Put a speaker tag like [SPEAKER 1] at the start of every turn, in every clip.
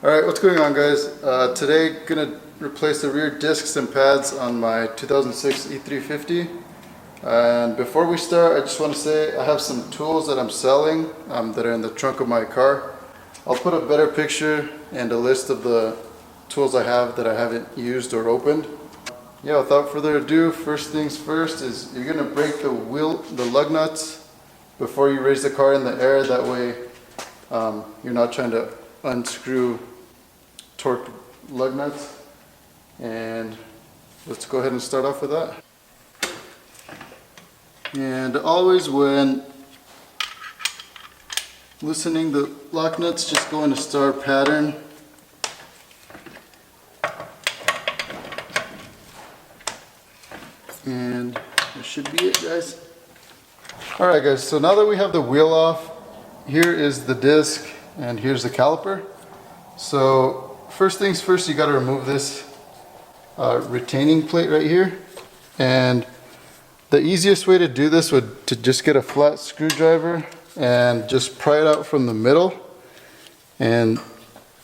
[SPEAKER 1] Alright, what's going on, guys? Today gonna replace the rear discs and pads on my 2006 E350. And before we start, I just want to say I have some tools that I'm selling that are in the trunk of my car. I'll put a better picture and a list of the tools I have that I haven't used or opened. Yeah, without further ado, first things first is you're gonna break the lug nuts before you raise the car in the air. That way you're not trying to unscrew torque lug nuts. And let's go ahead and start off with that. And always when loosening the lock nuts, just go in a star pattern. And that should be it, guys. Alright guys, so now that we have the wheel off, here is the disc and here's the caliper. So first things first, you got to remove this retaining plate right here. And the easiest way to do this would to just get a flat screwdriver and just pry it out from the middle. And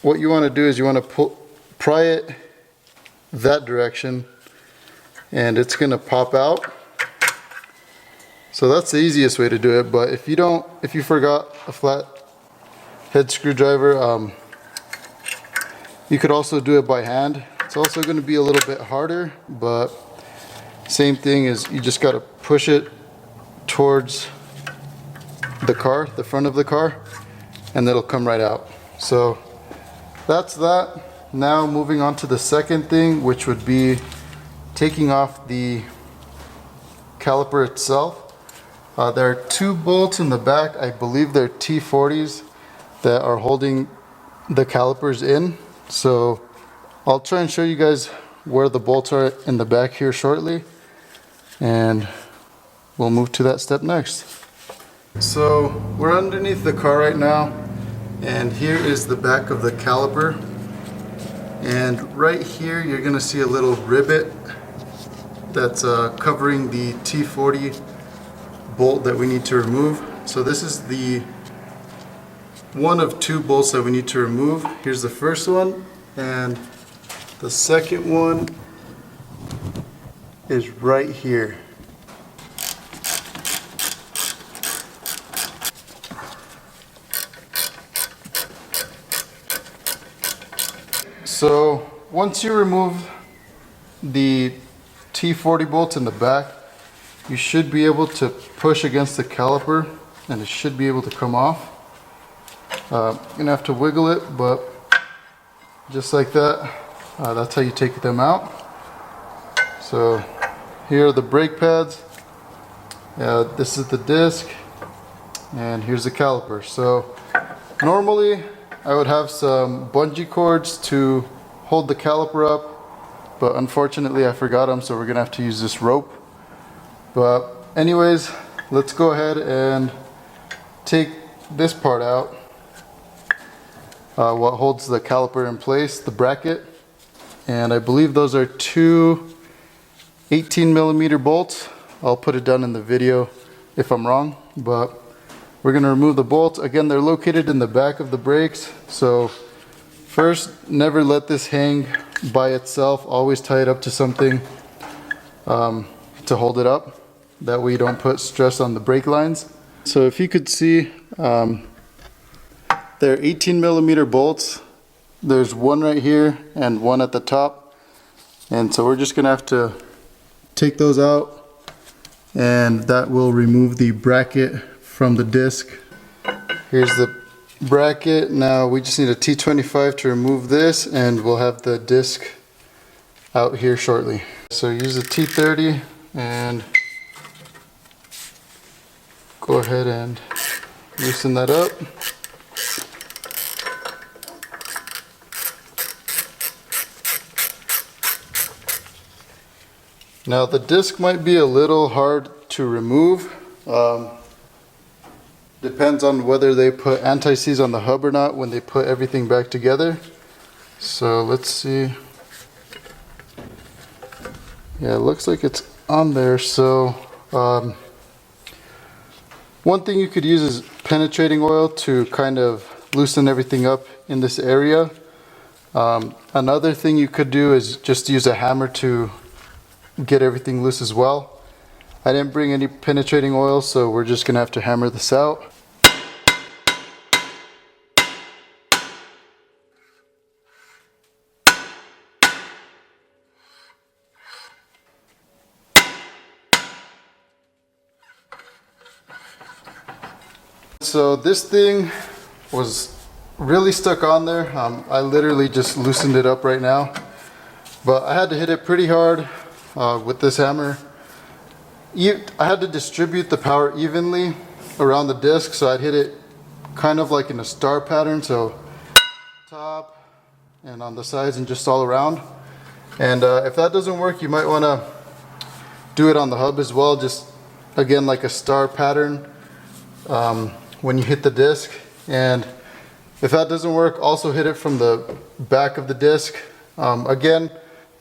[SPEAKER 1] what you want to do is you want to pry it that direction, and it's going to pop out. So that's the easiest way to do it. But if you forgot a flat head screwdriver, you could also do it by hand. It's also going to be a little bit harder, but same thing is you just got to push it towards the car, the front of the car, and it'll come right out. So that's that. Now moving on to the second thing, which would be taking off the caliper itself. There are two bolts in the back. I believe they're T40s that are holding the calipers in. So I'll try and show you guys where the bolts are in the back here shortly, and we'll move to that step next. So we're underneath the car right now, and here is the back of the caliper. And right here you're gonna see a little rivet that's covering the T40 bolt that we need to remove. So this is the one of two bolts that we need to remove. Here's the first one, and the second one is right here. So once you remove the T40 bolts in the back, you should be able to push against the caliper and it should be able to come off. You're gonna have to wiggle it, but just like that, that's how you take them out. So here are the brake pads. This is the disc, and here's the caliper. So normally I would have some bungee cords to hold the caliper up, but unfortunately I forgot them, so we're gonna have to use this rope. But anyways, let's go ahead and take this part out. What holds the caliper in place, the bracket, and I believe those are two 18mm bolts. I'll put it down in the video if I'm wrong, but we're going to remove the bolts. Again, they're located in the back of the brakes. So first, never let this hang by itself. Always tie it up to something to hold it up. That way you don't put stress on the brake lines. So if you could see, they're 18mm bolts. There's one right here and one at the top. And so we're just gonna have to take those out, and that will remove the bracket from the disc. Here's the bracket. Now we just need a T25 to remove this, and we'll have the disc out here shortly. So use a T30 and go ahead and loosen that up. Now the disc might be a little hard to remove. Depends on whether they put anti-seize on the hub or not when they put everything back together. So let's see. Yeah, it looks like it's on there. So one thing you could use is penetrating oil to kind of loosen everything up in this area. Another thing you could do is just use a hammer to get everything loose as well. I didn't bring any penetrating oil, so we're just gonna have to hammer this out. So this thing was really stuck on there. I literally just loosened it up right now, but I had to hit it pretty hard with this hammer. I had to distribute the power evenly around the disc, so I'd hit it kind of like in a star pattern, so top and on the sides and just all around. And if that doesn't work, you might want to do it on the hub as well, just again like a star pattern when you hit the disc. And if that doesn't work, also hit it from the back of the disc. Again,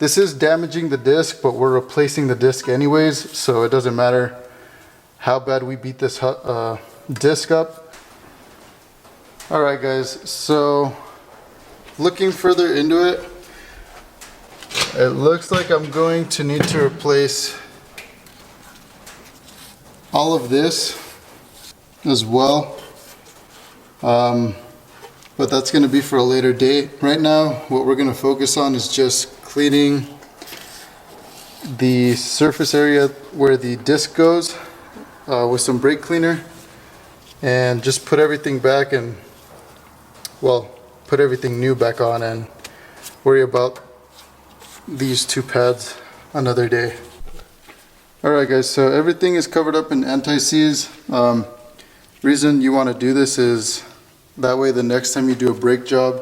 [SPEAKER 1] this is damaging the disc, but we're replacing the disc anyways, so it doesn't matter how bad we beat this disc up. Alright guys, so looking further into it, it looks like I'm going to need to replace all of this as well. But that's going to be for a later date. Right now, what we're going to focus on is just cleaning the surface area where the disc goes with some brake cleaner, and just put everything back and, well, put everything new back on and worry about these two pads another day. Alright guys, so everything is covered up in anti-seize. Reason you want to do this is that way the next time you do a brake job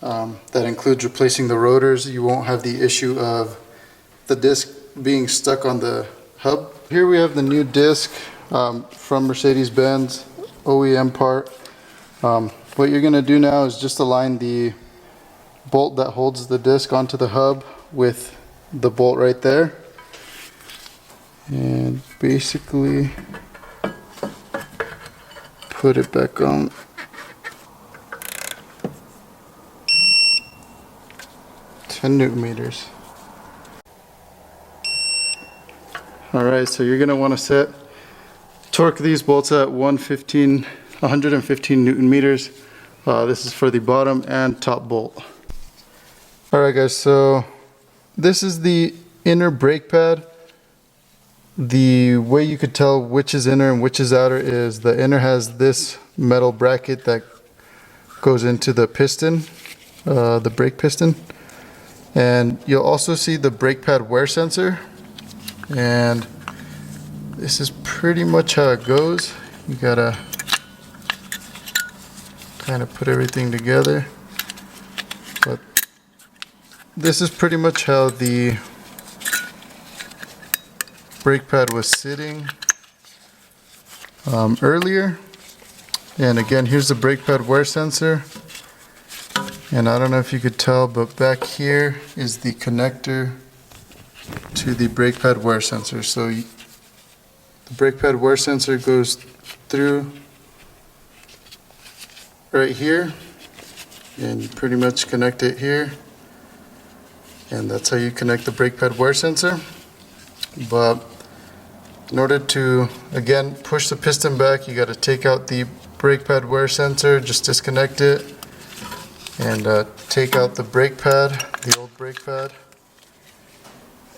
[SPEAKER 1] that includes replacing the rotors, you won't have the issue of the disc being stuck on the hub. Here we have the new disc from Mercedes-Benz, OEM part. What you're going to do now is just align the bolt that holds the disc onto the hub with the bolt right there, and basically put it back on. Newton meters. Alright, so you're going to want to torque these bolts at 115 Newton meters. This is for the bottom and top bolt. Alright guys, so this is the inner brake pad. The way you could tell which is inner and which is outer is the inner has this metal bracket that goes into the piston, the brake piston. And you'll also see the brake pad wear sensor, and this is pretty much how it goes. You gotta kind of put everything together, but this is pretty much how the brake pad was sitting earlier. And again, here's the brake pad wear sensor. And I don't know if you could tell, but back here is the connector to the brake pad wear sensor. So the brake pad wear sensor goes through right here, and you pretty much connect it here. And that's how you connect the brake pad wear sensor. But in order to, again, push the piston back, you got to take out the brake pad wear sensor, just disconnect it, and take out the brake pad, the old brake pad.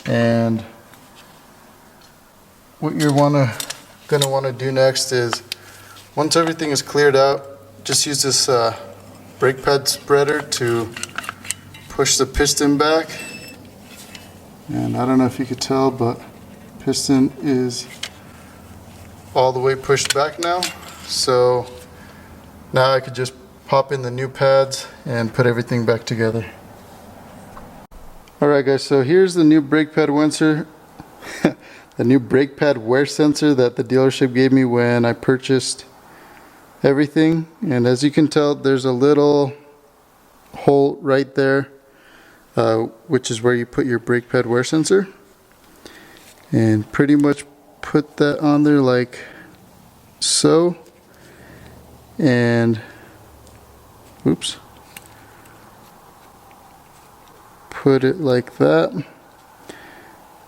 [SPEAKER 1] And what you're gonna want to do next is, once everything is cleared out, just use this brake pad spreader to push the piston back. And I don't know if you could tell, but piston is all the way pushed back now. So now I could just pop in the new pads and put everything back together. Alright guys, so here's the new brake pad sensor, the new brake pad wear sensor that the dealership gave me when I purchased everything. And as you can tell, there's a little hole right there, which is where you put your brake pad wear sensor. And pretty much put that on there like so. And oops. put it like that,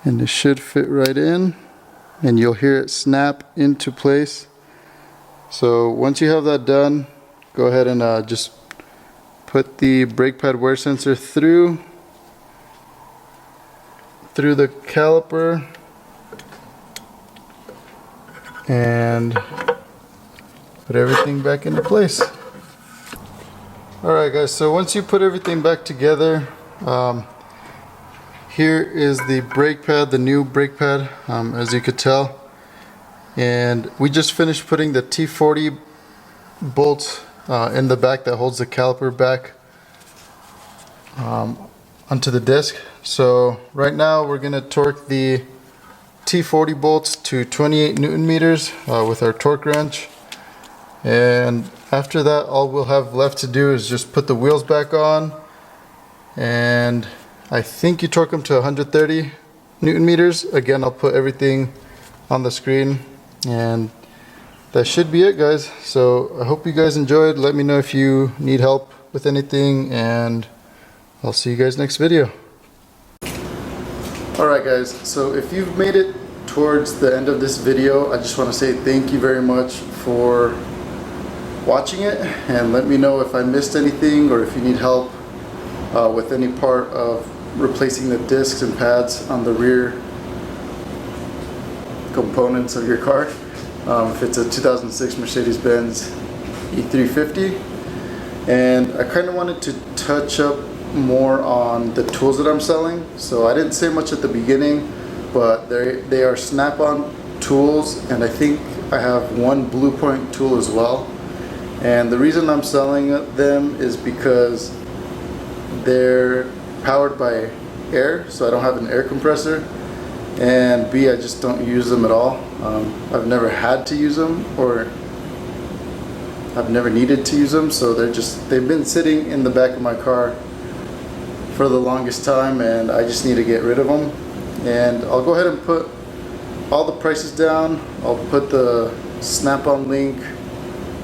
[SPEAKER 1] and it should fit right in, and you'll hear it snap into place. So once you have that done, go ahead and just put the brake pad wear sensor through the caliper and put everything back into place. Alright guys, so once you put everything back together, here is the brake pad, the new brake pad, as you could tell. And we just finished putting the T40 bolts in the back that holds the caliper back onto the disc. So right now we're going to torque the T40 bolts to 28 Newton meters with our torque wrench. And after that, all we'll have left to do is just put the wheels back on, and I think you torque them to 130 Newton meters. Again, I'll put everything on the screen, and that should be it, guys. So I hope you guys enjoyed. Let me know if you need help with anything, and I'll see you guys next video. Alright guys, so if you've made it towards the end of this video, I just want to say thank you very much for watching it, and let me know if I missed anything or if you need help with any part of replacing the discs and pads on the rear components of your car. If it's a 2006 Mercedes-Benz E350. And I kind of wanted to touch up more on the tools that I'm selling. So I didn't say much at the beginning, but they are snap-on tools, and I think I have one Blue Point tool as well. And the reason I'm selling them is because they're powered by air, so I don't have an air compressor, and B, I just don't use them at all. I've never had to use them, or I've never needed to use them, so they've been sitting in the back of my car for the longest time, and I just need to get rid of them. And I'll go ahead and put all the prices down. I'll put the Snap-on link,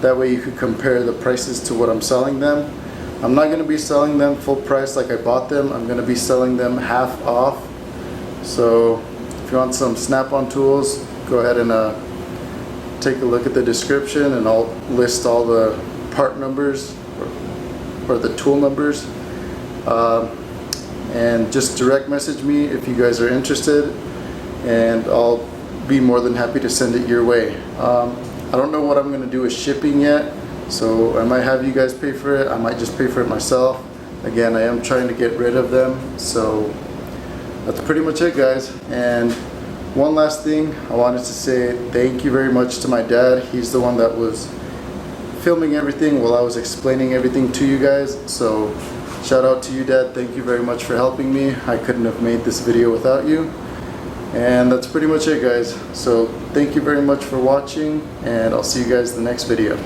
[SPEAKER 1] that way you could compare the prices to what I'm selling them. I'm not going to be selling them full price like I bought them. I'm going to be selling them half off. So if you want some Snap-on tools, go ahead and take a look at the description, and I'll list all the part numbers or the tool numbers. And just direct message me if you guys are interested, and I'll be more than happy to send it your way. I don't know what I'm going to do with shipping yet, so I might have you guys pay for it. I might just pay for it myself. Again, I am trying to get rid of them. So that's pretty much it, guys. And one last thing, I wanted to say thank you very much to my dad. He's the one that was filming everything while I was explaining everything to you guys. So shout out to you, Dad. Thank you very much for helping me. I couldn't have made this video without you. And that's pretty much it, guys. So thank you very much for watching, and I'll see you guys in the next video.